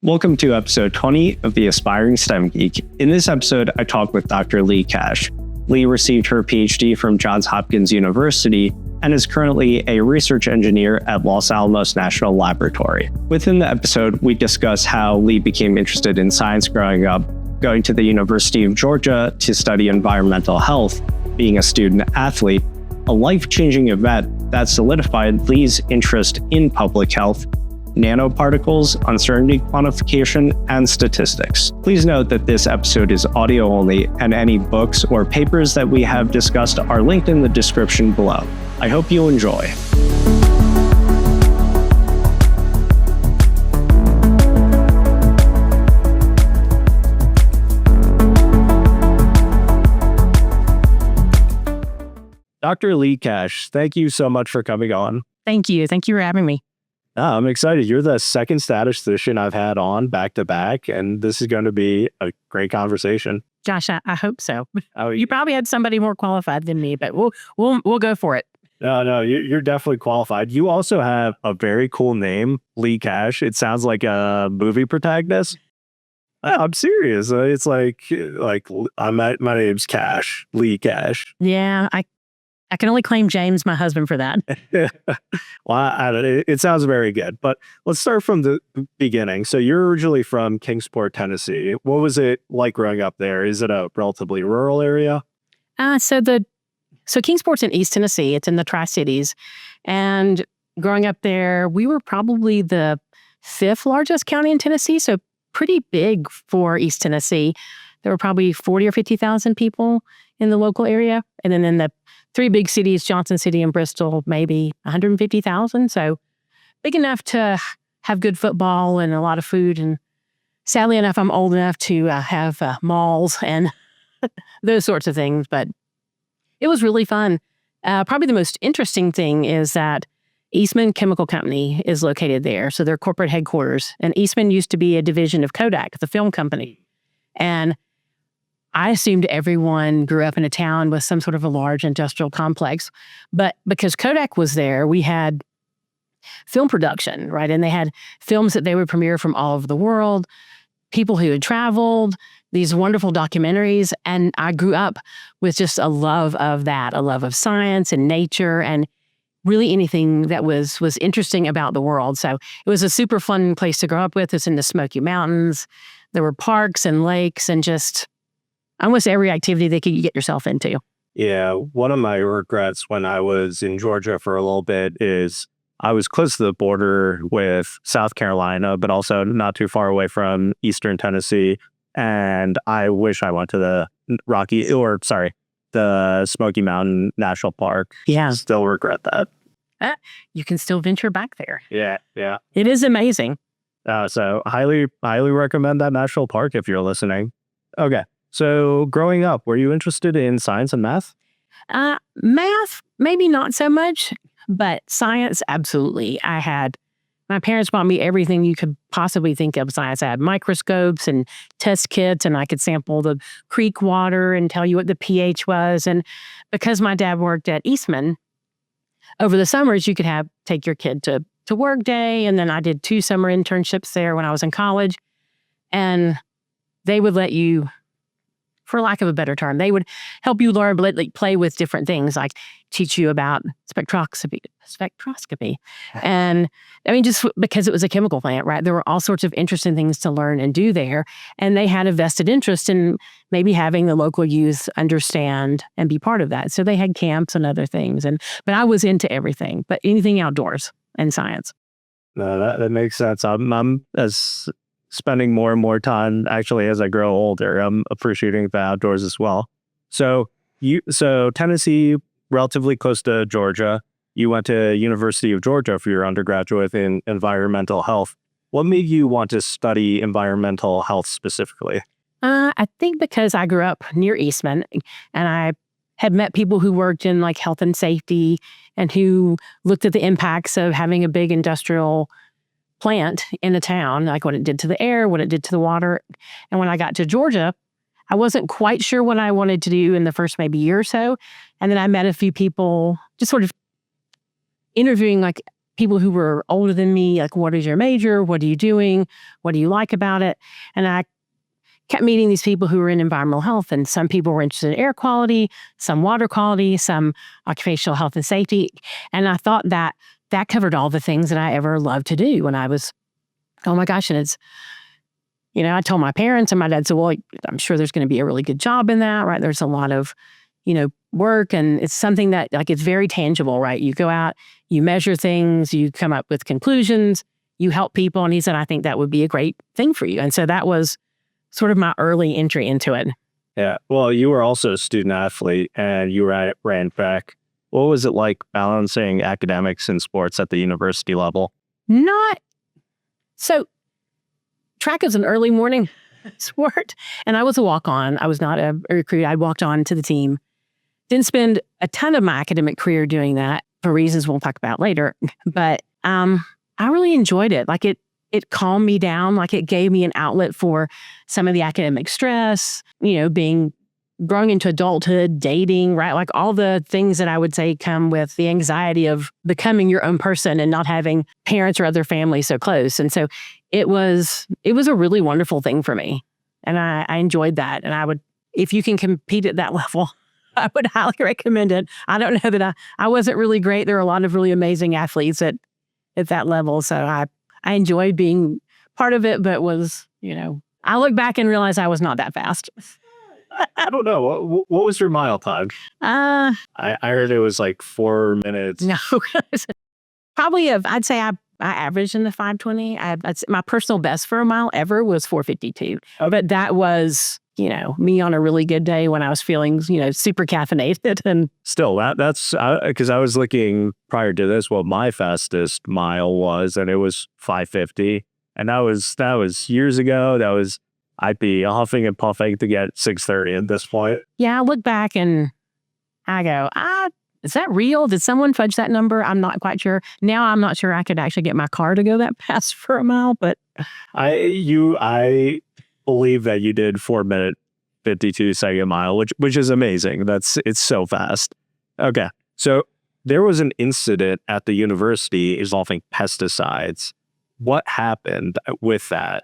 Welcome to episode 20 of the Aspiring STEM Geek. In this episode, I talk with Dr. Leigh Cash. Leigh received her PhD from Johns Hopkins University and is currently a research engineer at Los Alamos National Laboratory. Within the episode, we discuss how Leigh became interested in science growing up, going to the University of Georgia to study environmental health, being a student athlete, a life-changing event that solidified Leigh's interest in public health, nanoparticles, uncertainty quantification, and statistics. Please note that this episode is audio only, and any books or papers that we have discussed are linked in the description below. I hope you enjoy. Dr. Leigh Cash, thank you so much for coming on. Thank you. Thank you for having me. I'm excited. You're the second statistician I've had on back to back, and this is going to be a great conversation. Josh, I hope so. You probably had somebody more qualified than me, but we'll go for it. No, you're definitely qualified. You also have a very cool name, Leigh Cash. It sounds like a movie protagonist. I'm serious. It's like my name's Cash, Leigh Cash. Yeah, I can only claim James, my husband, for that. Well, it sounds very good. But let's start from the beginning. So you're originally from Kingsport, Tennessee. What was it like growing up there? Is it a relatively rural area? So Kingsport's in East Tennessee. It's in the Tri-Cities. And growing up there, we were probably the 5th largest county in Tennessee. So pretty big for East Tennessee. There were probably 40 or 50,000 people in the local area. And then in the 3 big cities, Johnson City and Bristol, maybe 150,000. So big enough to have good football and a lot of food. And sadly enough, I'm old enough to have malls and those sorts of things. But it was really fun. Probably the most interesting thing is that Eastman Chemical Company is located there. So their corporate headquarters. And Eastman used to be a division of Kodak, the film company. And I assumed everyone grew up in a town with some sort of a large industrial complex. But because Kodak was there, we had film production, right? And they had films that they would premiere from all over the world, people who had traveled, these wonderful documentaries. And I grew up with just a love of that, a love of science and nature and really anything that was interesting about the world. So it was a super fun place to grow up with. It's in the Smoky Mountains. There were parks and lakes and just almost every activity that you get yourself into. Yeah, one of my regrets when I was in Georgia for a little bit is I was close to the border with South Carolina, but also not too far away from Eastern Tennessee. And I wish I went to the the Smoky Mountain National Park. Yeah. Still regret that. You can still venture back there. Yeah. It is amazing. So highly recommend that national park if you're listening. Okay. So growing up, were you interested in science and math? Math, maybe not so much, but science, absolutely. My parents bought me everything you could possibly think of science. I had microscopes and test kits, and I could sample the creek water and tell you what the pH was. And because my dad worked at Eastman, over the summers, you could take your kid to work day. And then I did 2 summer internships there when I was in college. And they would let you, for lack of a better term, they would help you learn, play with different things, like teach you about spectroscopy. And I mean, just because it was a chemical plant, right? There were all sorts of interesting things to learn and do there. And they had a vested interest in maybe having the local youth understand and be part of that. So they had camps and other things. But I was into everything, but anything outdoors and science. No, that makes sense. I'm spending more and more time actually as I grow older. I'm appreciating the outdoors as well. So Tennessee, relatively close to Georgia. You went to University of Georgia for your undergraduate in environmental health. What made you want to study environmental health specifically? I think because I grew up near Eastman and I had met people who worked in health and safety and who looked at the impacts of having a big industrial plant in a town, like what it did to the air, what it did to the water. And when I got to Georgia, I wasn't quite sure what I wanted to do in the first maybe year or so. And then I met a few people just sort of interviewing people who were older than me, like, what is your major? What are you doing? What do you like about it? And I kept meeting these people who were in environmental health, and some people were interested in air quality, some water quality, some occupational health and safety. And I thought that that covered all the things that I ever loved to do when I was, oh my gosh. And it's, I told my parents, and my dad said, well, I'm sure there's going to be a really good job in that, right? There's a lot of, work, and it's something that, like, it's very tangible, right? You go out, you measure things, you come up with conclusions, you help people. And he said, I think that would be a great thing for you. And so that was sort of my early entry into it. Yeah. Well, you were also a student athlete, and you ran track. What was it like balancing academics and sports at the university level? So track is an early morning sport, and I was a walk-on. I was not a recruit. I walked on to the team. Didn't spend a ton of my academic career doing that for reasons we'll talk about later. But I really enjoyed it. Like, it calmed me down. Like, it gave me an outlet for some of the academic stress, growing into adulthood, dating, right? Like, all the things that I would say come with the anxiety of becoming your own person and not having parents or other family so close. And so it was a really wonderful thing for me. And I enjoyed that. And I would, if you can compete at that level, I would highly recommend it. I don't know that I wasn't really great. There are a lot of really amazing athletes at that level. So I enjoyed being part of it, but was, I look back and realize I was not that fast. I don't know. What was your mile time? I heard it was like 4 minutes. No, probably I'd say I averaged in the 5:20. My personal best for a mile ever was 4:52. Okay. But that was, me on a really good day when I was feeling, super caffeinated. And still, that's because I was looking prior to this what my fastest mile was, and it was 5:50, and that was years ago. I'd be huffing and puffing to get 6:30 at this point. Yeah, I look back and I go, is that real? Did someone fudge that number? I'm not quite sure. Now I'm not sure I could actually get my car to go that fast for a mile, but I believe that you did 4-minute 52-second mile, which is amazing. It's so fast. Okay, so there was an incident at the university involving pesticides. What happened with that?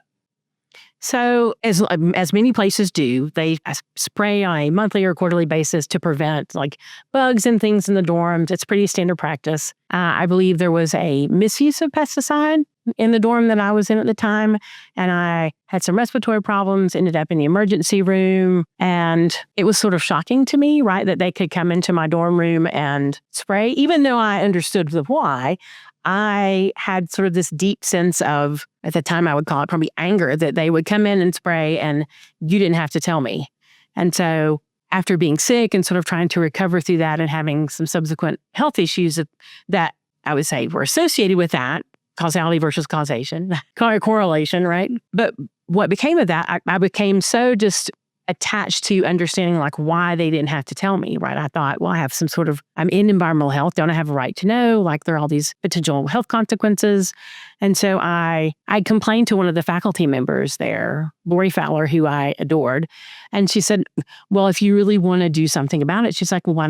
So as many places do, they spray on a monthly or quarterly basis to prevent, like, bugs and things in the dorms. It's pretty standard practice. I believe there was a misuse of pesticide in the dorm that I was in at the time, and I had some respiratory problems, ended up in the emergency room, and it was sort of shocking to me, right, that they could come into my dorm room and spray. Even though I understood the why, I had sort of this deep sense of, at the time I would call it probably anger, that they would come in and spray and you didn't have to tell me. And so after being sick and sort of trying to recover through that and having some subsequent health issues that I would say were associated with that, causality versus causation, correlation, right? But what became of that, I became so just attached to understanding, like, why they didn't have to tell me, right? I thought, well, I'm in environmental health. Don't I have a right to know? Like, there are all these potential health consequences. And so I complained to one of the faculty members there, Lori Fowler, who I adored. And she said, well, if you really want to do something about it, she's like, well, why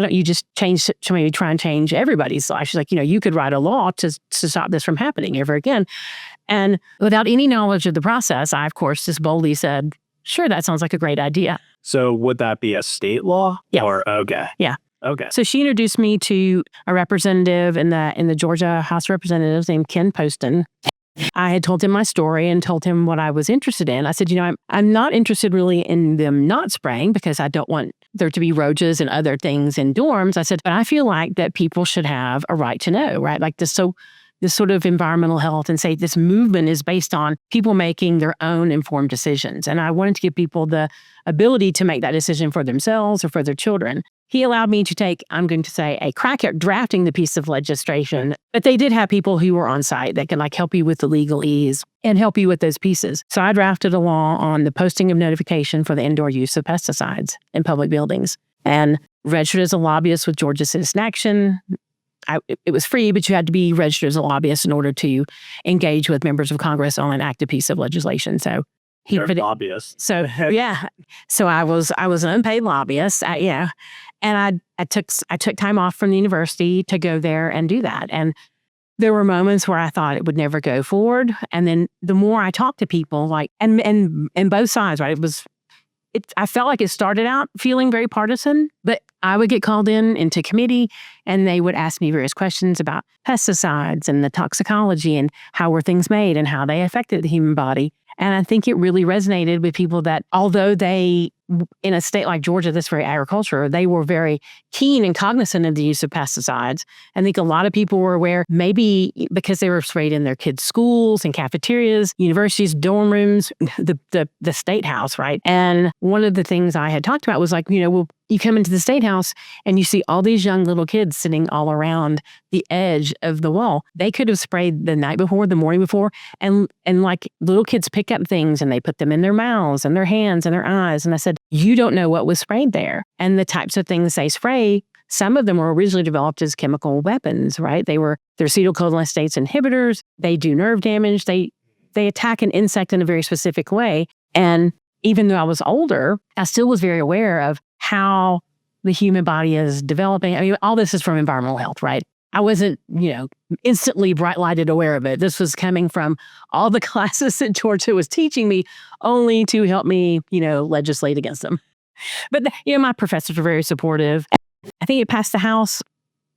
don't you just maybe try and change everybody's life? She's like, you could write a law to stop this from happening ever again. And without any knowledge of the process, I, of course, just boldly said, sure, that sounds like a great idea. So would that be a state law? Yeah. Okay. Yeah. Okay. So she introduced me to a representative in the Georgia House of Representatives named Ken Poston. I had told him my story and told him what I was interested in. I said, I'm not interested really in them not spraying because I don't want there to be roaches and other things in dorms. I said, but I feel like that people should have a right to know, right? Like this sort of environmental health and say this movement is based on people making their own informed decisions. And I wanted to give people the ability to make that decision for themselves or for their children. He allowed me to take, I'm going to say, a crack at drafting the piece of legislation. But they did have people who were on site that can help you with the legalese and help you with those pieces. So I drafted a law on the posting of notification for the indoor use of pesticides in public buildings and registered as a lobbyist with Georgia Citizen Action. It was free, but you had to be registered as a lobbyist in order to engage with members of Congress on an active piece of legislation. So You're a lobbyist. So yeah, so I was an unpaid lobbyist. And I took time off from the university to go there and do that. And there were moments where I thought it would never go forward. And then the more I talked to people, like, and both sides, right? I felt like it started out feeling very partisan, but I would get called into committee and they would ask me various questions about pesticides and the toxicology and how were things made and how they affected the human body. And I think it really resonated with people that although they, in a state like Georgia that's very agricultural, they were very keen and cognizant of the use of pesticides. I think a lot of people were aware, maybe because they were sprayed in their kids' schools and cafeterias, universities, dorm rooms, the state house, right? And one of the things I had talked about was like, well, you come into the state house and you see all these young little kids sitting all around the edge of the wall. They could have sprayed the night before, the morning before, and like little kids pick up things and they put them in their mouths and their hands and their eyes. And I said, you don't know what was sprayed there. And the types of things they spray, some of them were originally developed as chemical weapons, right? They're acetylcholinesterase inhibitors. They do nerve damage. They attack an insect in a very specific way. And even though I was older, I still was very aware of how the human body is developing. I mean, all this is from environmental health, right? I wasn't, instantly bright-lighted aware of it. This was coming from all the classes that Georgia was teaching me only to help me, legislate against them. But, my professors were very supportive. I think it passed the House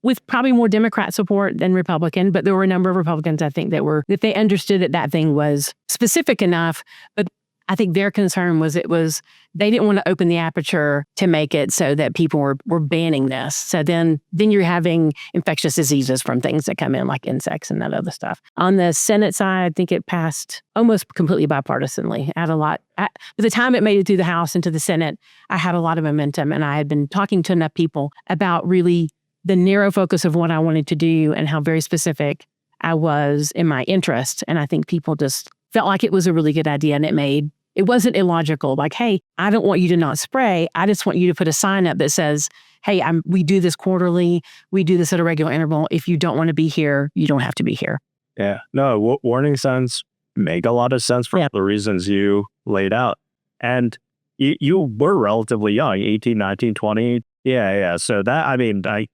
with probably more Democrat support than Republican, but there were a number of Republicans, I think, that they understood that thing was specific enough, but I think their concern was they didn't want to open the aperture to make it so that people were banning this. So then you're having infectious diseases from things that come in like insects and that other stuff. On the Senate side, I think it passed almost completely bipartisanly. By the time it made it through the House and to the Senate, I had a lot of momentum and I had been talking to enough people about really the narrow focus of what I wanted to do and how very specific I was in my interest. And I think people just felt like it was a really good idea and it wasn't illogical. Like, hey, I don't want you to not spray. I just want you to put a sign up that says, hey, we do this quarterly. We do this at a regular interval. If you don't want to be here, you don't have to be here. Yeah. No, warning signs make a lot of sense for the reasons you laid out. And you were relatively young, 18, 19, 20. Yeah. So I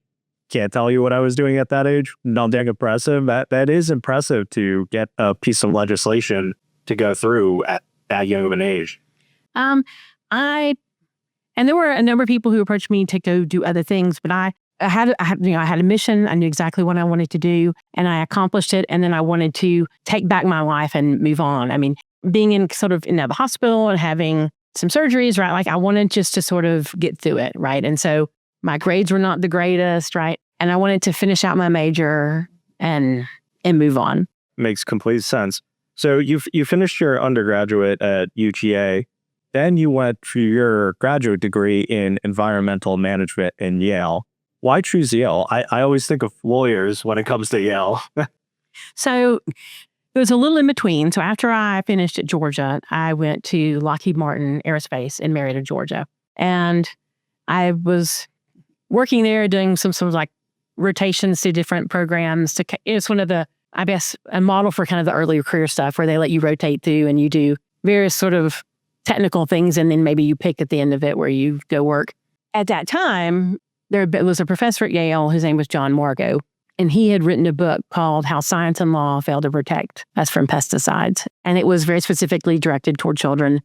can't tell you what I was doing at that age. Nothing impressive. That is impressive to get a piece of legislation to go through at that young of an age. And there were a number of people who approached me to go do other things, but I had a mission. I knew exactly what I wanted to do, and I accomplished it. And then I wanted to take back my life and move on. I mean, being in the hospital and having some surgeries, right? Like I wanted just to sort of get through it, right? And so my grades were not the greatest, right? And I wanted to finish out my major and move on. Makes complete sense. So you finished your undergraduate at UGA, then you went for your graduate degree in environmental management in Yale. Why choose Yale? I always think of lawyers when it comes to Yale. So it was a little in between. So after I finished at Georgia, I went to Lockheed Martin Aerospace in Marietta, Georgia. And I was working there doing some sort of like rotations to different programs. It's one of the, I guess, a model for kind of the earlier career stuff where they let you rotate through and you do various sort of technical things and then maybe you pick at the end of it where you go work. At that time, there was a professor at Yale, his name was John Margo, and he had written a book called How Science and Law Fail to Protect Us from Pesticides. And it was very specifically directed toward children.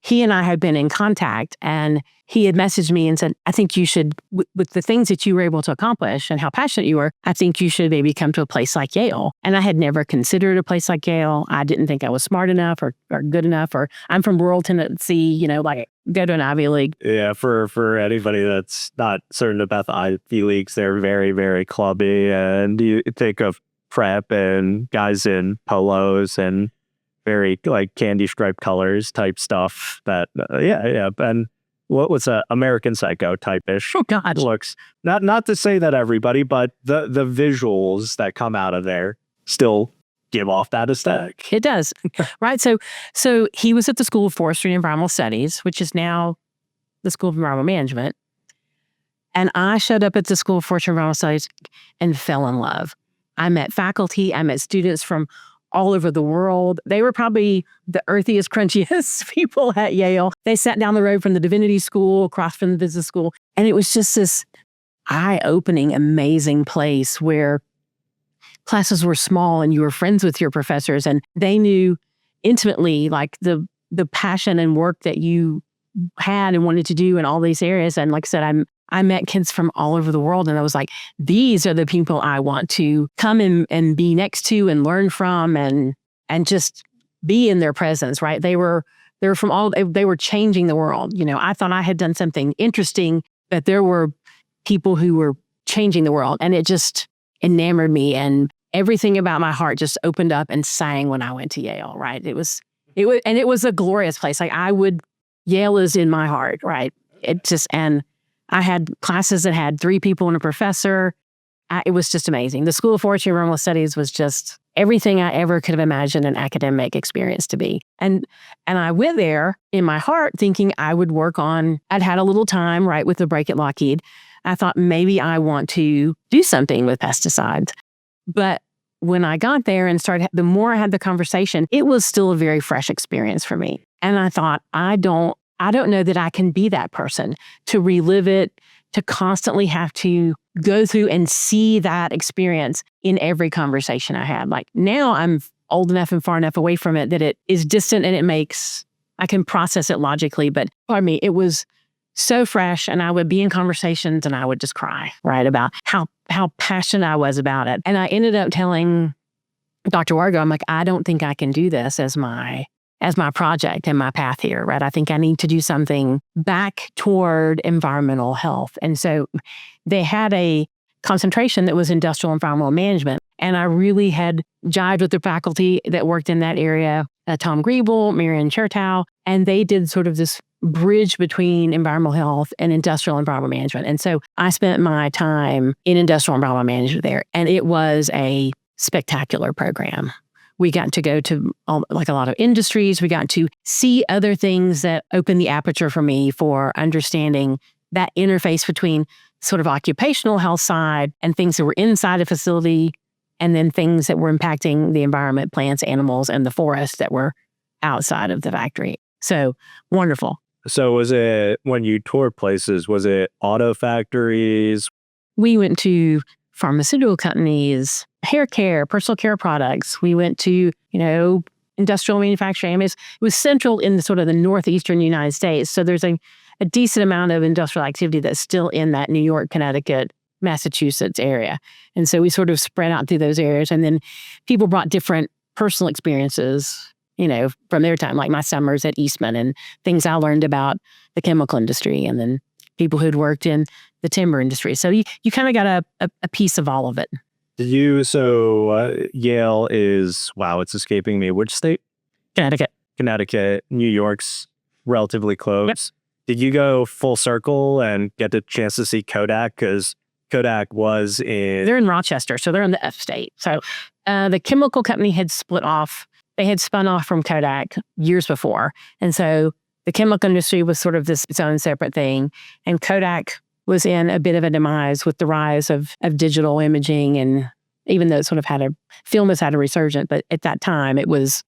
He and I had been in contact and he had messaged me and said, I think you should, with the things that you were able to accomplish and how passionate you were, I think you should maybe come to a place like Yale. And I had never considered a place like Yale. I didn't think I was smart enough or good enough, or I'm from rural Tennessee, like go to an Ivy League. Yeah, for anybody that's not certain about the Ivy Leagues, they're very, very clubby. And you think of prep and guys in polos and very like candy striped colors type stuff that, And what was American Psycho type-ish? Oh, God. Looks, not to say that everybody, but the visuals that come out of there still give off that aesthetic. It does. Right. So he was at the School of Forestry and Environmental Studies, which is now the School of Environmental Management. And I showed up at the School of Forestry and Environmental Studies and fell in love. I met faculty. I met students from all over the world. They were probably the earthiest, crunchiest people at Yale. They sat down the road from the Divinity School, across from the business school. And it was just this eye-opening, amazing place where classes were small and you were friends with your professors and they knew intimately like the passion and work that you had and wanted to do in all these areas. And like I said, I met kids from all over the world and I was like, these are the people I want to come and be next to and learn from and just be in their presence, right? They were from they were changing the world. I thought I had done something interesting, but there were people who were changing the world and it just enamored me and everything about my heart just opened up and sang when I went to Yale, right? It was a glorious place. Like Yale is in my heart, right? And I had classes that had 3 people and a professor. It was just amazing. The School of Forestry and Environmental Studies was just everything I ever could have imagined an academic experience to be. And I went there in my heart thinking I would work on, I'd had a little time, right, with the break at Lockheed. I thought maybe I want to do something with pesticides. But when I got there and the more I had the conversation, it was still a very fresh experience for me. And I thought, I don't know that I can be that person to relive it, to constantly have to go through and see that experience in every conversation I had. Like now I'm old enough and far enough away from it that it is distant and I can process it logically. But pardon me, it was so fresh and I would be in conversations and I would just cry, right, about how passionate I was about it. And I ended up telling Dr. Wargo, I'm like, I don't think I can do this as my project and my path here, right? I think I need to do something back toward environmental health. And so they had a concentration that was industrial environmental management. And I really had jived with the faculty that worked in that area, Tom Griebel, Marian Chertow, and they did sort of this bridge between environmental health and industrial environmental management. And so I spent my time in industrial environmental management there, and it was a spectacular program. We got to go to like a lot of industries. We got to see other things that opened the aperture for me for understanding that interface between sort of occupational health side and things that were inside a facility and then things that were impacting the environment, plants, animals, and the forests that were outside of the factory. So wonderful. So was it, when you toured places, was it auto factories? We went to pharmaceutical companies, hair care, personal care products. We went to, industrial manufacturing. I mean, it was central in the sort of the northeastern United States. So there's a decent amount of industrial activity that's still in that New York, Connecticut, Massachusetts area. And so we sort of spread out through those areas. And then people brought different personal experiences, from their time, like my summers at Eastman and things I learned about the chemical industry and then people who'd worked in the timber industry. So you kind of got a piece of all of it. Yale is, wow, it's escaping me. Which state? Connecticut. New York's relatively close. Yep. Did you go full circle and get the chance to see Kodak? Because Kodak was they're in Rochester, so they're in the upstate. So the chemical company had split off. They had spun off from Kodak years before. And so the chemical industry was sort of its own separate thing. And Kodak was in a bit of a demise with the rise of digital imaging. And even though it sort of film has had a resurgence, but at that time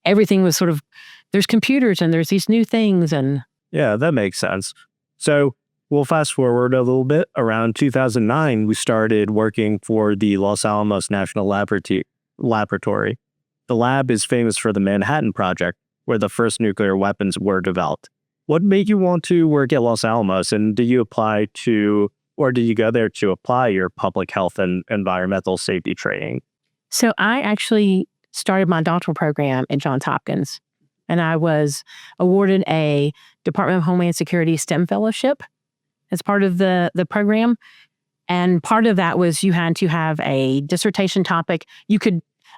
everything was sort of, there's computers and there's these new things. And yeah, that makes sense. So we'll fast forward a little bit. Around 2009, we started working for the Los Alamos National Laboratory. The lab is famous for the Manhattan Project, where the first nuclear weapons were developed. What made you want to work at Los Alamos, and did you go there to apply your public health and environmental safety training? So I actually started my doctoral program at Johns Hopkins, and I was awarded a Department of Homeland Security STEM fellowship as part of the program. And part of that was you had to have a dissertation topic.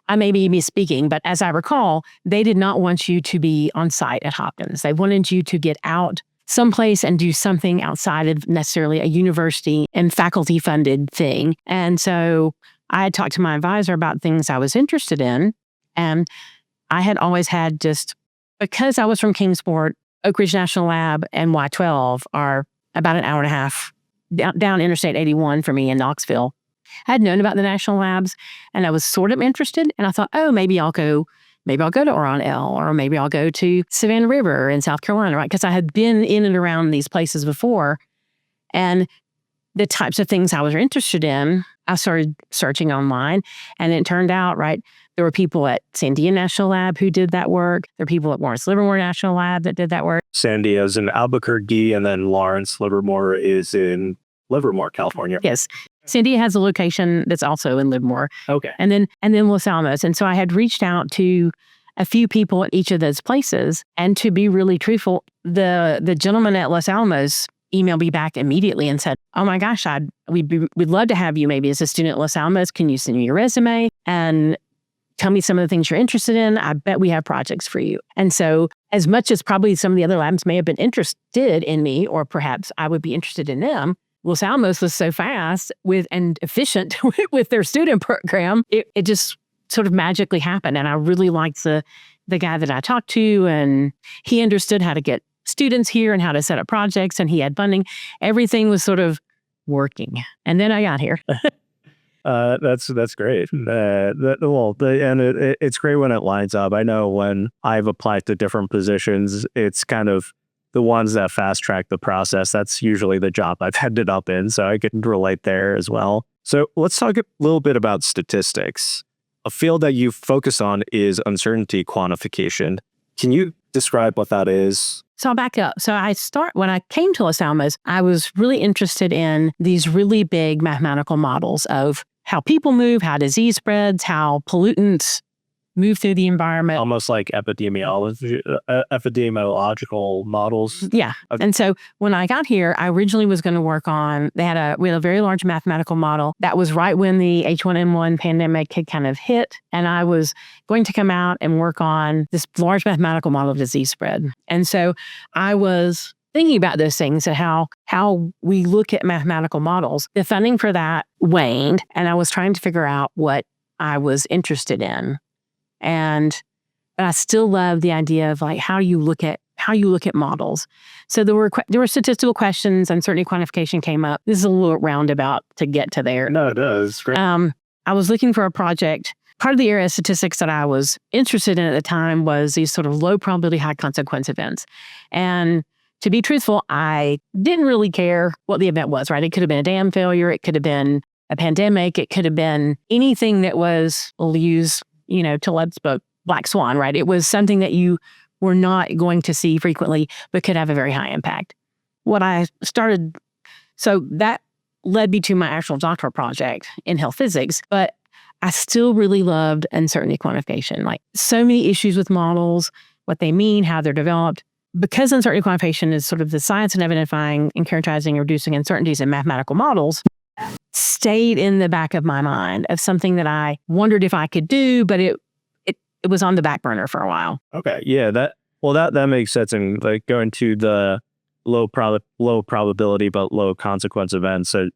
I may be misspeaking, but as I recall, they did not want you to be on site at Hopkins. They wanted you to get out someplace and do something outside of necessarily a university and faculty-funded thing. And so I had talked to my advisor about things I was interested in. And I had always had because I was from Kingsport, Oak Ridge National Lab and Y12 are about an hour and a half down Interstate 81 for me in Knoxville. I had known about the national labs and I was sort of interested. And I thought, maybe I'll go to Oron-L, or maybe I'll go to Savannah River in South Carolina, right? Because I had been in and around these places before. And the types of things I was interested in I started searching online, and it turned out, there were people at Sandia National Lab who did that work. There are people at Lawrence Livermore National Lab that did that work. Sandia is in Albuquerque, and then Lawrence Livermore is in Livermore, California. Yes. Sandia has a location that's also in Livermore. Okay. And then Los Alamos. And so I had reached out to a few people at each of those places. And to be really truthful, the gentleman at Los Alamos emailed me back immediately and said, "Oh my gosh, we'd love to have you maybe as a student at Los Alamos. Can you send me your resume and tell me some of the things you're interested in? I bet we have projects for you." And so as much as probably some of the other labs may have been interested in me, or perhaps I would be interested in them, Los Alamos was so fast and efficient with their student program, it just sort of magically happened. And I really liked the guy that I talked to, and he understood how to get students here and how to set up projects, and he had funding. Everything was sort of working. And then I got here. That's great. It's great when it lines up. I know when I've applied to different positions, it's kind of the ones that fast track the process. That's usually the job I've ended up in, so I can relate there as well. So let's talk a little bit about statistics. A field that you focus on is uncertainty quantification. Can you describe what that is? So I'll back up. So when I came to Los Alamos, I was really interested in these really big mathematical models of how people move, how disease spreads, how pollutants move through the environment. Almost like epidemiological models. Yeah. Okay. And so when I got here, I originally was going to work on, we had a very large mathematical model. That was right when the H1N1 pandemic had kind of hit. And I was going to come out and work on this large mathematical model of disease spread. And so I was thinking about those things and how we look at mathematical models. The funding for that waned, and I was trying to figure out what I was interested in. But I still love the idea of how you look at models. So there were statistical questions, uncertainty quantification came up. This is a little roundabout to get to there. No, it does. Great. I was looking for a project. Part of the area of statistics that I was interested in at the time was these sort of low probability, high consequence events. And to be truthful, I didn't really care what the event was, right? It could have been a dam failure. It could have been a pandemic. It could have been anything that was, we'll use, Toulette's book, Black Swan, right? It was something that you were not going to see frequently, but could have a very high impact. So that led me to my actual doctoral project in health physics, but I still really loved uncertainty quantification. So many issues with models, what they mean, how they're developed. Because uncertainty quantification is sort of the science of identifying and characterizing and reducing uncertainties in mathematical models, stayed in the back of my mind of something that I wondered if I could do, but it was on the back burner for a while. Okay, yeah, that makes sense. And going to the low probability but low consequence events. So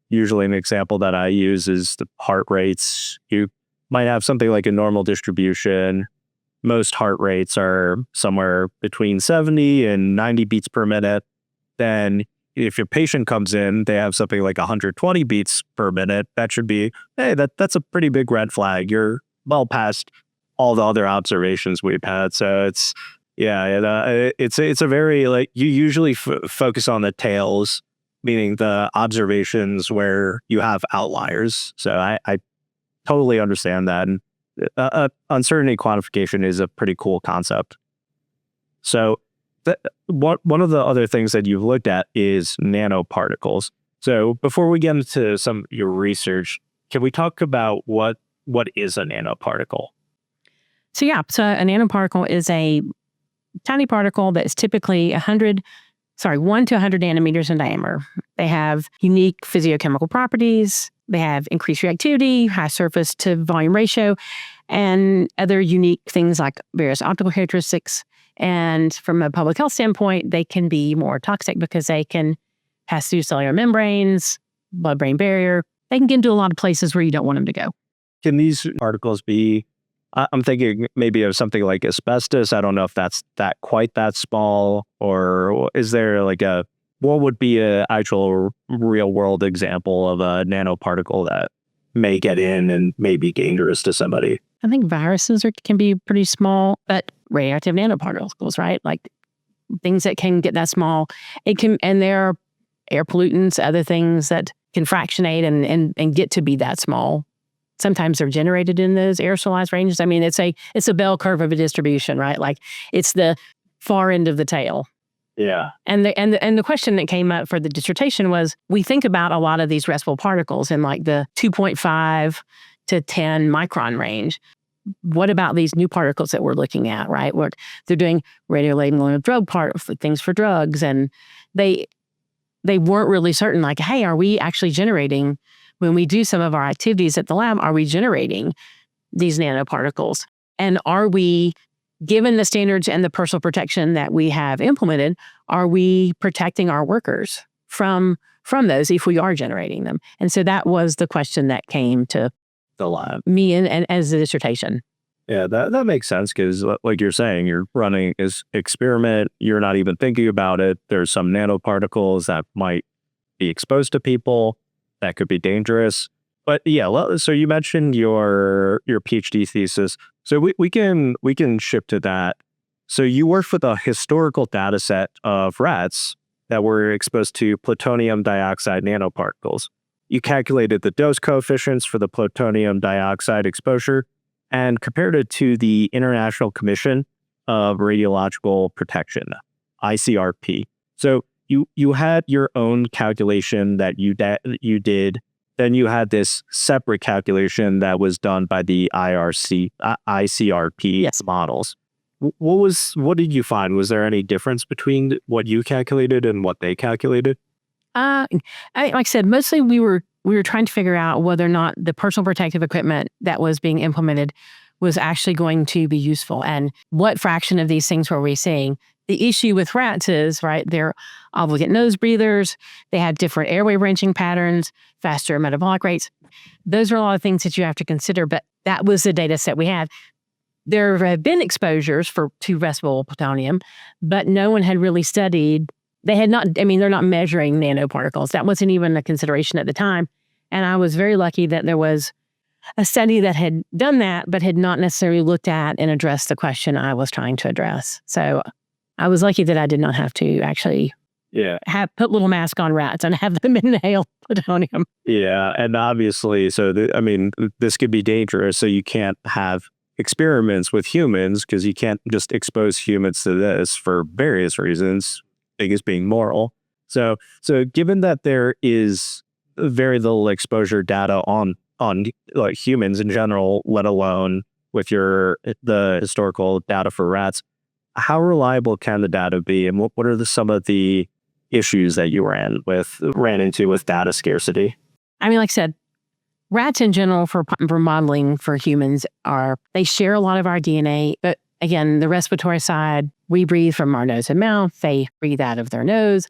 usually an example that I use is the heart rates. You might have something like a normal distribution. Most heart rates are somewhere between 70 and 90 beats per minute. Then if your patient comes in, they have something like 120 beats per minute. That should be, hey, that's a pretty big red flag. You're well past all the other observations we've had. So it's a very you usually focus on the tails, meaning the observations where you have outliers. So I totally understand that. And uncertainty quantification is a pretty cool concept. So one of the other things that you've looked at is nanoparticles. So before we get into some of your research, can we talk about what is a nanoparticle? So a nanoparticle is a tiny particle that is typically 1 to 100 nanometers in diameter. They have unique physiochemical properties. They have increased reactivity, high surface to volume ratio, and other unique things like various optical characteristics. And from a public health standpoint, they can be more toxic because they can pass through cellular membranes, blood-brain barrier. They can get into a lot of places where you don't want them to go. Can these particles be, I'm thinking maybe of something like asbestos. I don't know if that's quite that small, or is there what would be an actual real world example of a nanoparticle that may get in and may be dangerous to somebody? I think viruses can be pretty small, but radioactive nanoparticles, right? Like things that can get that small. And there are air pollutants, other things that can fractionate and get to be that small. Sometimes they're generated in those aerosolized ranges. I mean, it's a bell curve of a distribution, right? Like it's the far end of the tail. Yeah. And the question that came up for the dissertation was, we think about a lot of these restful particles in like the 2.5 to 10 micron range. What about these new particles that we're looking at, right? What they're doing radiolabeling drug things for drugs, and they weren't really certain, like, hey, are we actually generating, when we do some of our activities at the lab, are we generating these nanoparticles? And are we, given the standards and the personal protection that we have implemented, are we protecting our workers from those if we are generating them? And so that was the question that came to the lab, me and as a dissertation. Yeah, that makes sense because, like you're saying, you're running this experiment. You're not even thinking about it. There's some nanoparticles that might be exposed to people that could be dangerous. But yeah, so you mentioned your PhD thesis. So we can shift to that. So you worked with a historical data set of rats that were exposed to plutonium dioxide nanoparticles. You calculated the dose coefficients for the plutonium dioxide exposure and compared it to the International Commission of Radiological Protection, ICRP. So you had your own calculation that you did. Then you had this separate calculation that was done by the ICRP Yes. models. What did you find? Was there any difference between what you calculated and what they calculated? Like I said, mostly we were trying to figure out whether or not the personal protective equipment that was being implemented was actually going to be useful, and what fraction of these things were we seeing. The issue with rats is, right, they're obligate nose breathers. They have different airway branching patterns, faster metabolic rates. Those are a lot of things that you have to consider, but that was the data set we had. There have been exposures to restful plutonium, but no one had really studied. They had not, they're not measuring nanoparticles. That wasn't even a consideration at the time. And I was very lucky that there was a study that had done that, but had not necessarily looked at and addressed the question I was trying to address. So I was lucky that I did not have to actually put little mask on rats and have them inhale plutonium. Yeah, and obviously, so this could be dangerous. So you can't have experiments with humans because you can't just expose humans to this for various reasons, biggest being moral. So given that there is very little exposure data on like humans in general, let alone with the historical data for rats, how reliable can the data be, and what are some of the issues that you ran into with data scarcity? Like I said, rats in general for modeling for humans they share a lot of our DNA, but again, the respiratory side, we breathe from our nose and mouth. They breathe out of their nose.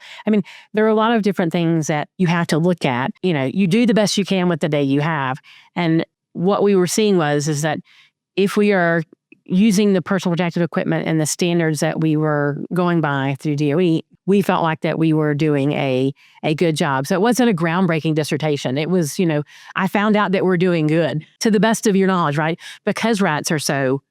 There are a lot of different things that you have to look at. You do the best you can with the data you have. And what we were seeing is that if we are using the personal protective equipment and the standards that we were going by through DOE, we felt like that we were doing a good job. So it wasn't a groundbreaking dissertation. It was, I found out that we're doing good to the best of your knowledge, right? Because rats are so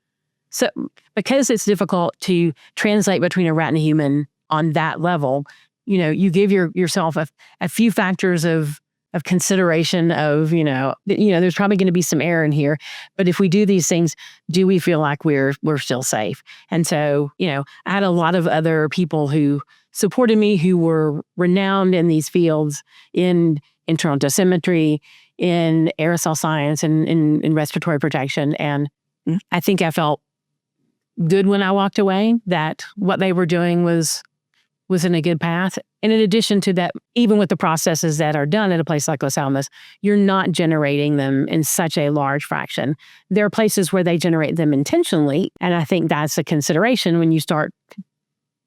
because it's difficult to translate between a rat and a human on that level, you give yourself a few factors of consideration of, there's probably going to be some error in here, but if we do these things, do we feel like we're still safe? And so, I had a lot of other people who supported me who were renowned in these fields in internal dosimetry, in aerosol science, and in respiratory protection. And I think I felt good when I walked away that what they were doing was in a good path. And in addition to that, even with the processes that are done at a place like Los Alamos, you're not generating them in such a large fraction. There are places where they generate them intentionally. And I think that's a consideration when you start,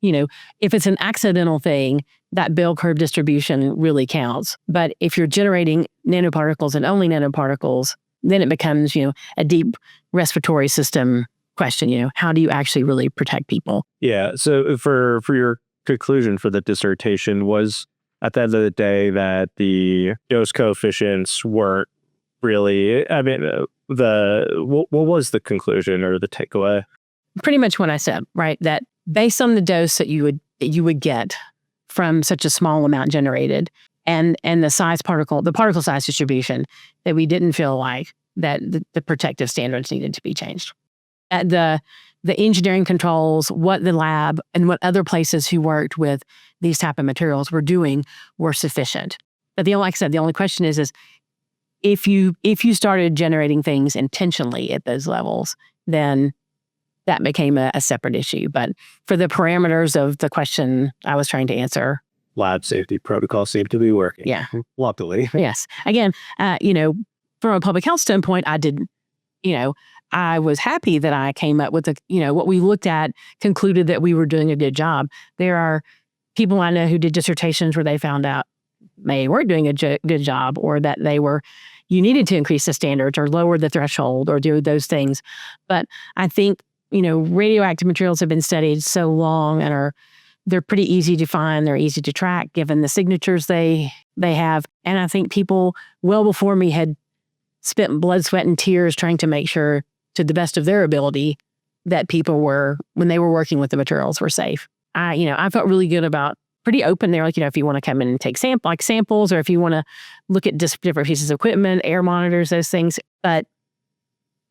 if it's an accidental thing, that bell curve distribution really counts. But if you're generating nanoparticles and only nanoparticles, then it becomes, a deep respiratory system question, how do you actually really protect people? Yeah. So for your conclusion for the dissertation was at the end of the day that the dose coefficients weren't really, what was the conclusion or the takeaway? Pretty much what I said, right? That based on the dose that you would get from such a small amount generated, and the particle size distribution, that we didn't feel like that the protective standards needed to be changed. The engineering controls, what the lab and what other places who worked with these type of materials were doing were sufficient. But like I said, the only question is if you started generating things intentionally at those levels, then that became a separate issue. But for the parameters of the question I was trying to answer, Lab safety protocols seem to be working. Yeah. Luckily. Yes. Again, from a public health standpoint, I was happy that I came up with what we looked at concluded that we were doing a good job. There are people I know who did dissertations where they found out they weren't doing a good job, or that you needed to increase the standards or lower the threshold or do those things. But I think, radioactive materials have been studied so long and they're pretty easy to find. They're easy to track given the signatures they have. And I think people well before me had spent blood, sweat, and tears trying to make sure, to the best of their ability, that people were, when they were working with the materials, were safe. I felt really good about, pretty open there. Like, if you want to come in and take samples, or if you want to look at different pieces of equipment, air monitors, those things. But,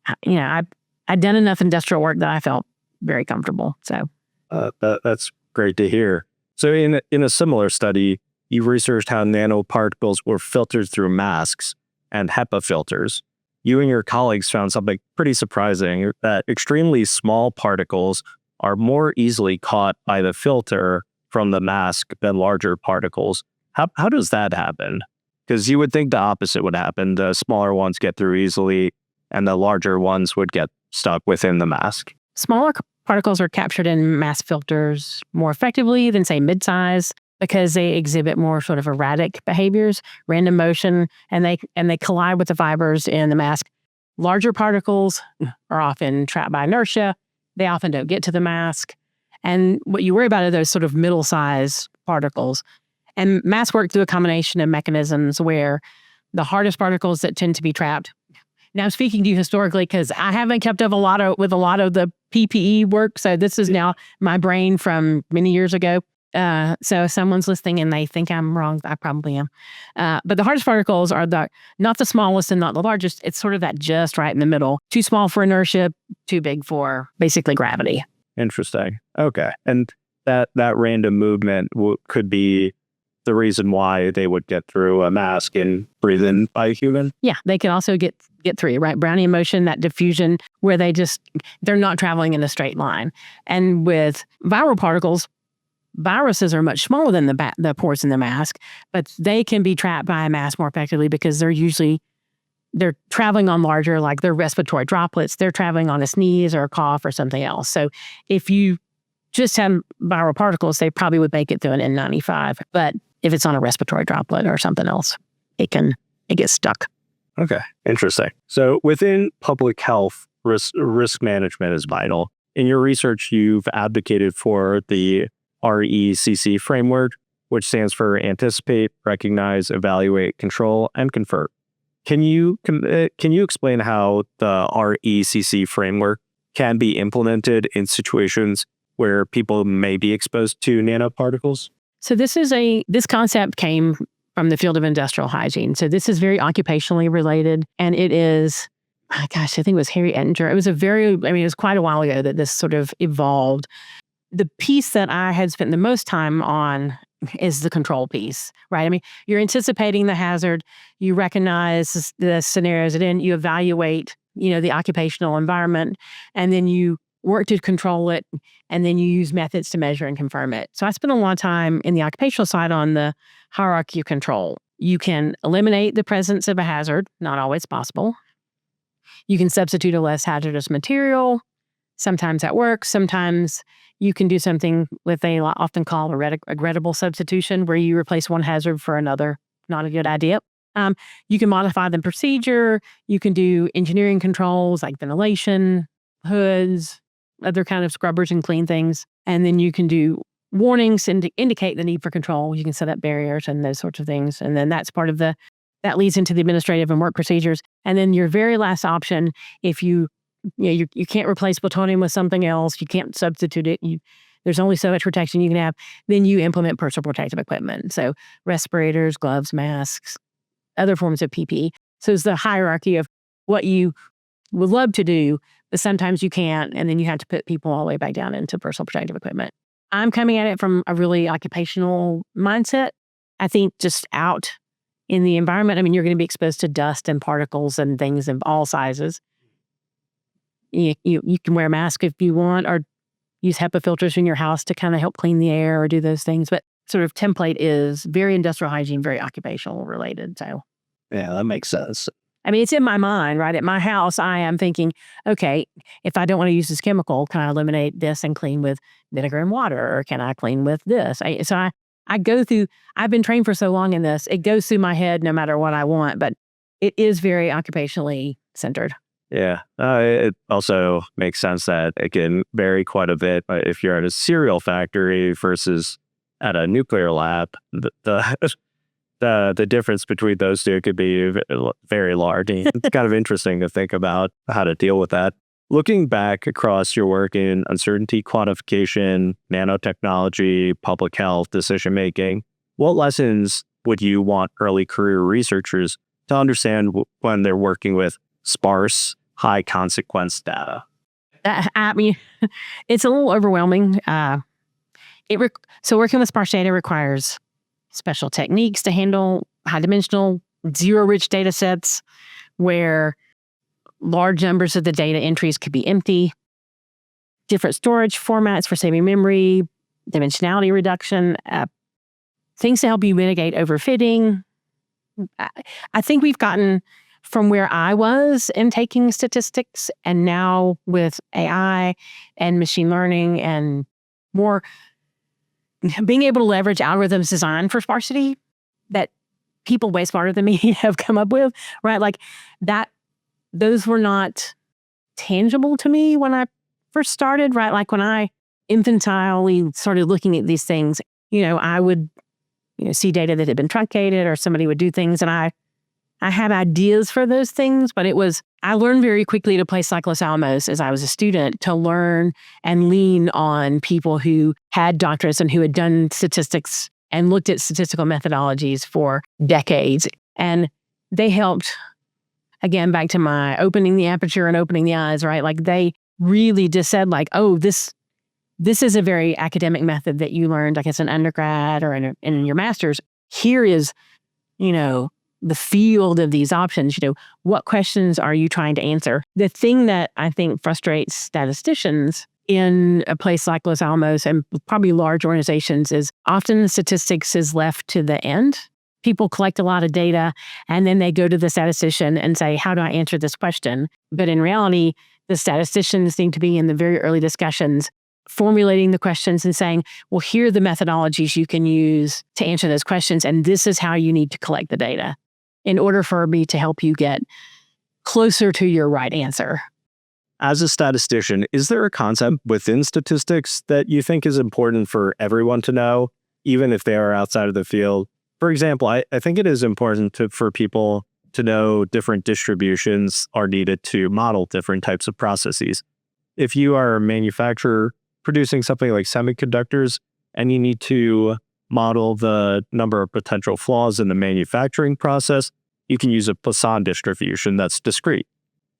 I'd done enough industrial work that I felt very comfortable. So that's great to hear. So in a similar study, you researched how nanoparticles were filtered through masks and HEPA filters. You and your colleagues found something pretty surprising, that extremely small particles are more easily caught by the filter from the mask than larger particles. How does that happen? Because you would think the opposite would happen. The smaller ones get through easily and the larger ones would get stuck within the mask. Smaller particles are captured in mask filters more effectively than, say, mid-size, because they exhibit more sort of erratic behaviors, random motion, and they collide with the fibers in the mask. Larger particles are often trapped by inertia. They often don't get to the mask. And what you worry about are those sort of middle-sized particles. And masks work through a combination of mechanisms where the hardest particles that tend to be trapped. Now, I'm speaking to you historically because I haven't kept up with a lot of the PPE work. So this is now my brain from many years ago. So if someone's listening and they think I'm wrong, I probably am. But the hardest particles are not the smallest and not the largest. It's sort of that just right in the middle. Too small for inertia, too big for basically gravity. Interesting. Okay. And that random movement could be the reason why they would get through a mask and breathe in by a human? Yeah, they can also get through, right? Brownian motion, that diffusion, where they're not traveling in a straight line. And with viral particles, viruses are much smaller than the pores in the mask, but they can be trapped by a mask more effectively because they're traveling on larger, like they're respiratory droplets. They're traveling on a sneeze or a cough or something else. So if you just have viral particles, they probably would make it through an N95. But if it's on a respiratory droplet or something else, it gets stuck. Okay, interesting. So within public health, risk management is vital. In your research, you've advocated for the ARECC Framework, which stands for Anticipate, Recognize, Evaluate, Control, and Convert. Can you explain how the ARECC Framework can be implemented in situations where people may be exposed to nanoparticles? So this concept came from the field of industrial hygiene. So this is very occupationally related, and it is, I think it was Harry Ettinger. It was quite a while ago that this sort of evolved. The piece that I had spent the most time on is the control piece, right? I mean, you're anticipating the hazard, you recognize the scenarios you evaluate, the occupational environment, and then you work to control it, and then you use methods to measure and confirm it. So I spent a lot of time in the occupational side on the hierarchy of control. You can eliminate the presence of a hazard, not always possible. You can substitute a less hazardous material. Sometimes that works. Sometimes you can do something with they often call a regrettable substitution, where you replace one hazard for another. Not a good idea. You can modify the procedure. You can do engineering controls like ventilation, hoods, other kind of scrubbers and clean things. And then you can do warnings and indicate the need for control. You can set up barriers and those sorts of things. And then that's part of that leads into the administrative and work procedures. And then your very last option, if you can't replace plutonium with something else, you can't substitute it, there's only so much protection you can have. Then you implement personal protective equipment. So respirators, gloves, masks, other forms of PPE. So it's the hierarchy of what you would love to do, but sometimes you can't. And then you have to put people all the way back down into personal protective equipment. I'm coming at it from a really occupational mindset. I think just out in the environment, I mean, you're going to be exposed to dust and particles and things of all sizes. You can wear a mask if you want, or use HEPA filters in your house to kind of help clean the air or do those things. But sort of template is very industrial hygiene, very occupational related. So, Yeah, that makes sense. I mean, it's in my mind, right? At my house, I am thinking, okay, if I don't want to use this chemical, can I eliminate this and clean with vinegar and water? Or can I clean with this? I go through, I've been trained for so long in this, it goes through my head no matter what I want, but it is very occupationally centered. Yeah. It also makes sense that it can vary quite a bit if you're at a cereal factory versus at a nuclear lab. The difference between those two could be very large. It's kind of interesting to think about how to deal with that. Looking back across your work in uncertainty quantification, nanotechnology, public health, decision-making, what lessons would you want early career researchers to understand when they're working with sparse, high-consequence data? I mean, it's a little overwhelming. So working with sparse data requires special techniques to handle high-dimensional, zero-rich data sets where large numbers of the data entries could be empty, different storage formats for saving memory, dimensionality reduction, things to help you mitigate overfitting. I think we've gotten from where I was in taking statistics and now with AI and machine learning and more being able to leverage algorithms designed for sparsity that people way smarter than me have come up with, right? Like that, those were not tangible to me when I first started, right? Like when I infantilely started looking at these things, I would, see data that had been truncated or somebody would do things and I had ideas for those things, but I learned very quickly at a place like Los Alamos as I was a student to learn and lean on people who had doctorates and who had done statistics and looked at statistical methodologies for decades. And they helped, again, back to my opening the aperture and opening the eyes, right? Like they really just said like, oh, this is a very academic method that you learned, I guess, in undergrad or in your master's. Here is, the field of these options, what questions are you trying to answer? The thing that I think frustrates statisticians in a place like Los Alamos and probably large organizations is often the statistics is left to the end. People collect a lot of data and then they go to the statistician and say, how do I answer this question? But in reality, the statisticians seem to be in the very early discussions formulating the questions and saying, well, here are the methodologies you can use to answer those questions. And this is how you need to collect the data in order for me to help you get closer to your right answer. As a statistician, is there a concept within statistics that you think is important for everyone to know, even if they are outside of the field? For example, I think it is important for people to know different distributions are needed to model different types of processes. If you are a manufacturer producing something like semiconductors and you need to model the number of potential flaws in the manufacturing process, you can use a Poisson distribution that's discrete.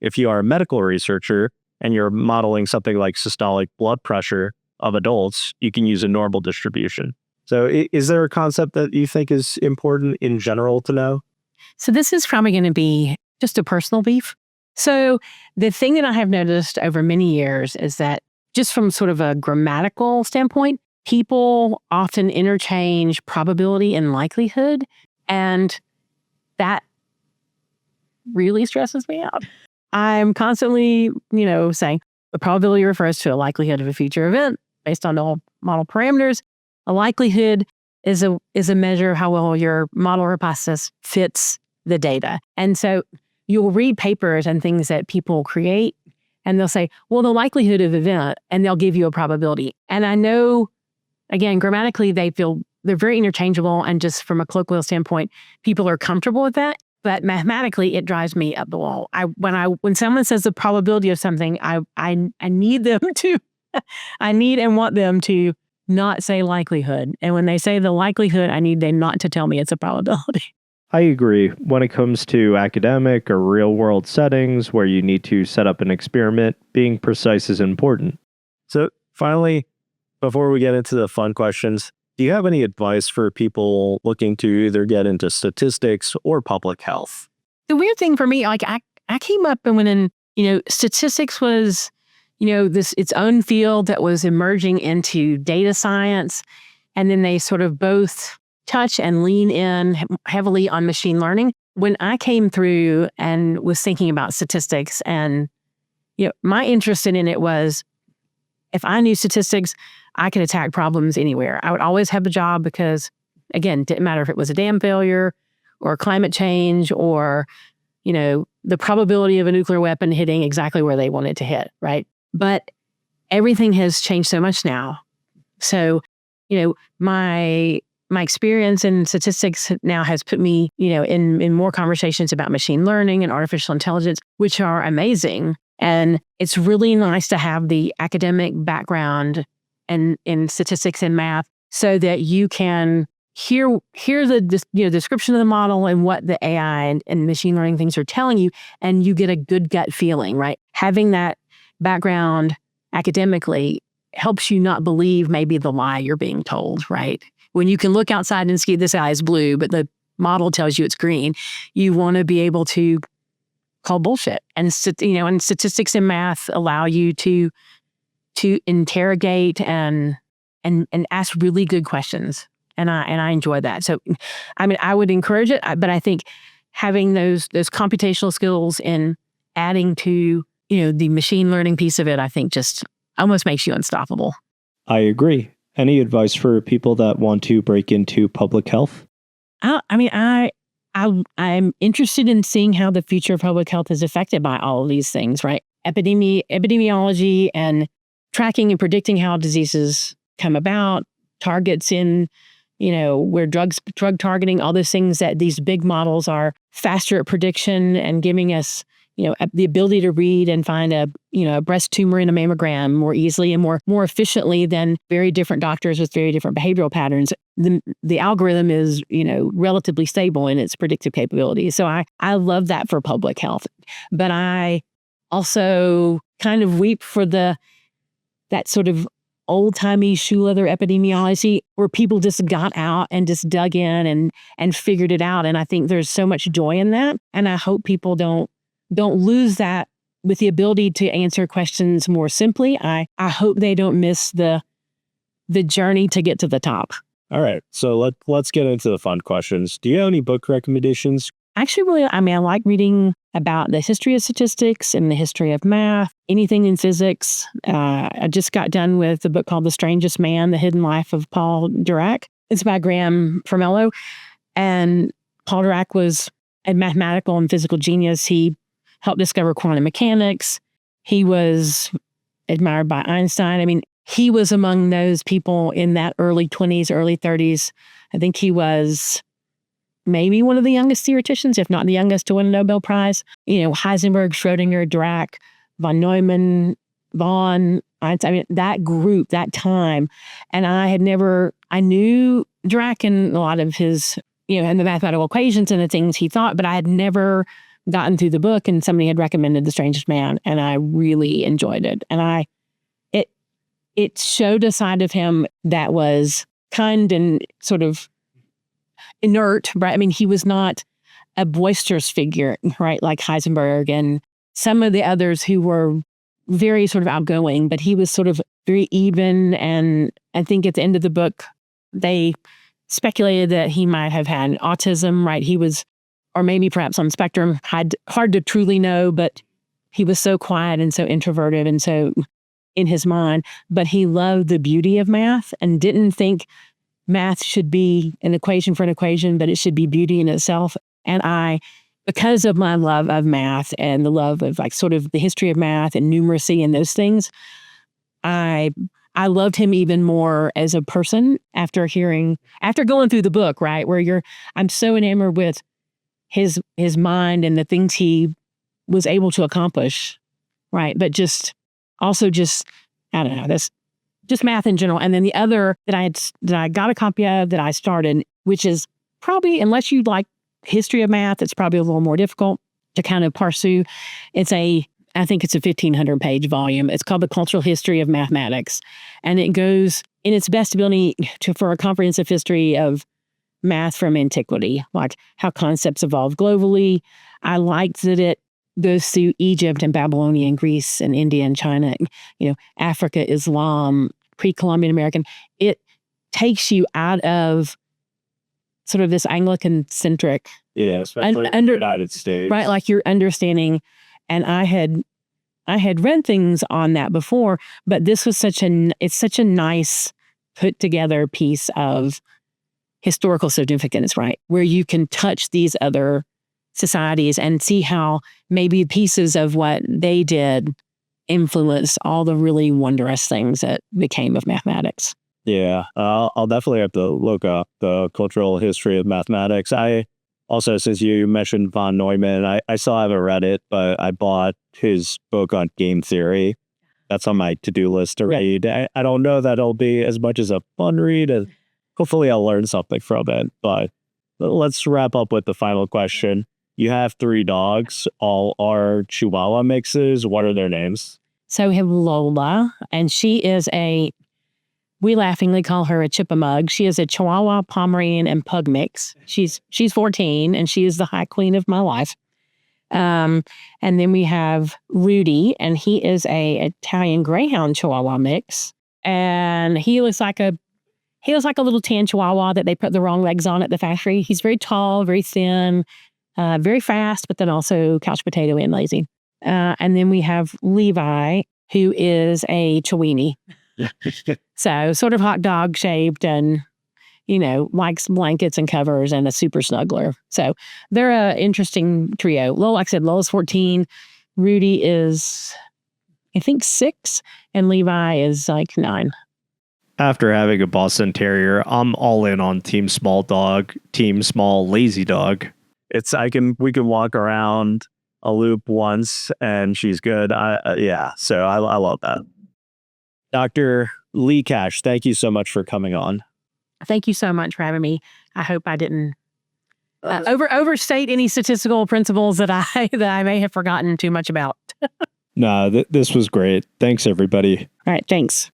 If you are a medical researcher and you're modeling something like systolic blood pressure of adults, you can use a normal distribution. So is there a concept that you think is important in general to know? So this is probably going to be just a personal beef. So the thing that I have noticed over many years is that just from sort of a grammatical standpoint, people often interchange probability and likelihood, and that really stresses me out. I'm constantly, saying the probability refers to a likelihood of a future event based on all model parameters. A likelihood is a measure of how well your model or hypothesis fits the data. And so you'll read papers and things that people create, and they'll say, well, the likelihood of event, and they'll give you a probability. And I know, again, grammatically, they're very interchangeable. And just from a colloquial standpoint, people are comfortable with that. But mathematically, it drives me up the wall. When someone says the probability of something, I need them to I need and want them to not say likelihood. And when they say the likelihood, I need them not to tell me it's a probability. I agree. When it comes to academic or real world settings where you need to set up an experiment, being precise is important. So finally, before we get into the fun questions, do you have any advice for people looking to either get into statistics or public health? The weird thing for me, like I came up and when statistics was, this its own field that was emerging into data science. And then they sort of both touch and lean in heavily on machine learning. When I came through and was thinking about statistics and, my interest in it was, if I knew statistics, I could attack problems anywhere. I would always have a job because, again, it didn't matter if it was a dam failure or climate change or, the probability of a nuclear weapon hitting exactly where they want it to hit, right? But everything has changed so much now. So, my experience in statistics now has put me, in more conversations about machine learning and artificial intelligence, which are amazing. And it's really nice to have the academic background and in statistics and math so that you can hear the description of the model and what the AI and machine learning things are telling you, and you get a good gut feeling, right? Having that background academically helps you not believe maybe the lie you're being told, right? When you can look outside and see this eye is blue, but the model tells you it's green, you want to be able to call bullshit. And statistics and math allow you to interrogate and ask really good questions. And I enjoy that. So, I would encourage it, but I think having those computational skills in adding to, the machine learning piece of it, I think just almost makes you unstoppable. I agree. Any advice for people that want to break into public health? I'm interested in seeing how the future of public health is affected by all of these things, right? Epidemiology and tracking and predicting how diseases come about, targets in, where drug targeting, all those things that these big models are faster at prediction and giving us, the ability to read and find a breast tumor in a mammogram more easily and more efficiently than very different doctors with very different behavioral patterns. The algorithm is, relatively stable in its predictive capabilities. So I love that for public health. But I also kind of weep for that sort of old-timey shoe leather epidemiology where people just got out and just dug in and figured it out. And I think there's so much joy in that. And I hope people don't lose that with the ability to answer questions more simply. I hope they don't miss the journey to get to the top. All right. So let's get into the fun questions. Do you have any book recommendations? Actually, I like reading about the history of statistics and the history of math, anything in physics. I just got done with a book called The Strangest Man, The Hidden Life of Paul Dirac. It's by Graham Formello. And Paul Dirac was a mathematical and physical genius. He helped discover quantum mechanics. He was admired by Einstein. He was among those people in that early 20s, early 30s. I think he was maybe one of the youngest theoreticians, if not the youngest, to win a Nobel Prize. Heisenberg, Schrodinger, Dirac, von Neumann, Einstein, that group, that time. And I knew Dirac and a lot of his, and the mathematical equations and the things he thought, but I had never gotten through the book, and somebody had recommended The Strangest Man, and I really enjoyed it. And it showed a side of him that was kind and sort of inert, right? He was not a boisterous figure, right? Like Heisenberg and some of the others who were very sort of outgoing, but he was sort of very even. And I think at the end of the book, they speculated that he might have had autism, right? He was, or maybe perhaps on the spectrum, hard to truly know, but he was so quiet and so introverted and so in his mind, but he loved the beauty of math and didn't think math should be an equation for an equation, but it should be beauty in itself. And because of my love of math and the love of sort of the history of math and numeracy and those things, I loved him even more as a person after going through the book, right? Where I'm so enamored with his mind and the things he was able to accomplish, right? But just I don't know, this just math in general. And then the other that I got a copy of that I started, which is probably, unless you like history of math, it's probably a little more difficult to kind of pursue. I think it's a 1,500-page volume. It's called The Cultural History of Mathematics. And it goes in its best ability for a comprehensive history of math from antiquity, like how concepts evolved globally. I liked that it goes through Egypt and Babylonia and Greece and India and China, Africa, Islam, pre-Columbian American. It takes you out of sort of this Anglican-centric. Yeah, especially in the United States. Right, like you're understanding. And I had read things on that before, but this was such a nice put together piece of historical significance, right? Where you can touch these other societies and see how maybe pieces of what they did influenced all the really wondrous things that became of mathematics. Yeah, I'll definitely have to look up the cultural history of mathematics. Also, since you mentioned von Neumann, I still haven't read it, but I bought his book on game theory. That's on my to-do list to read. I don't know that it'll be as much as a fun read. And hopefully I'll learn something from it. But let's wrap up with the final question. You have 3 dogs. All are Chihuahua mixes. What are their names? So we have Lola, and she is we laughingly call her a Chipamug. She is a Chihuahua, Pomeranian, and Pug mix. She's 14, and she is the high queen of my life. And then we have Rudy, and he is a Italian Greyhound Chihuahua mix. And he looks like a little tan Chihuahua that they put the wrong legs on at the factory. He's very tall, very thin, very fast, but then also couch potato and lazy. And then we have Levi, who is a Chiweenie. So sort of hot dog shaped and, likes blankets and covers and a super snuggler. So they're an interesting trio. Like I said, Lola's 14. Rudy is, I think, 6. And Levi is like 9. After having a Boston Terrier, I'm all in on Team Small Dog, Team Small Lazy Dog. We can walk around a loop once and she's good. So I love that. Dr. Leigh Cash, thank you so much for coming on. Thank you so much for having me. I hope I didn't overstate any statistical principles that I may have forgotten too much about. No, this was great. Thanks, everybody. All right, thanks.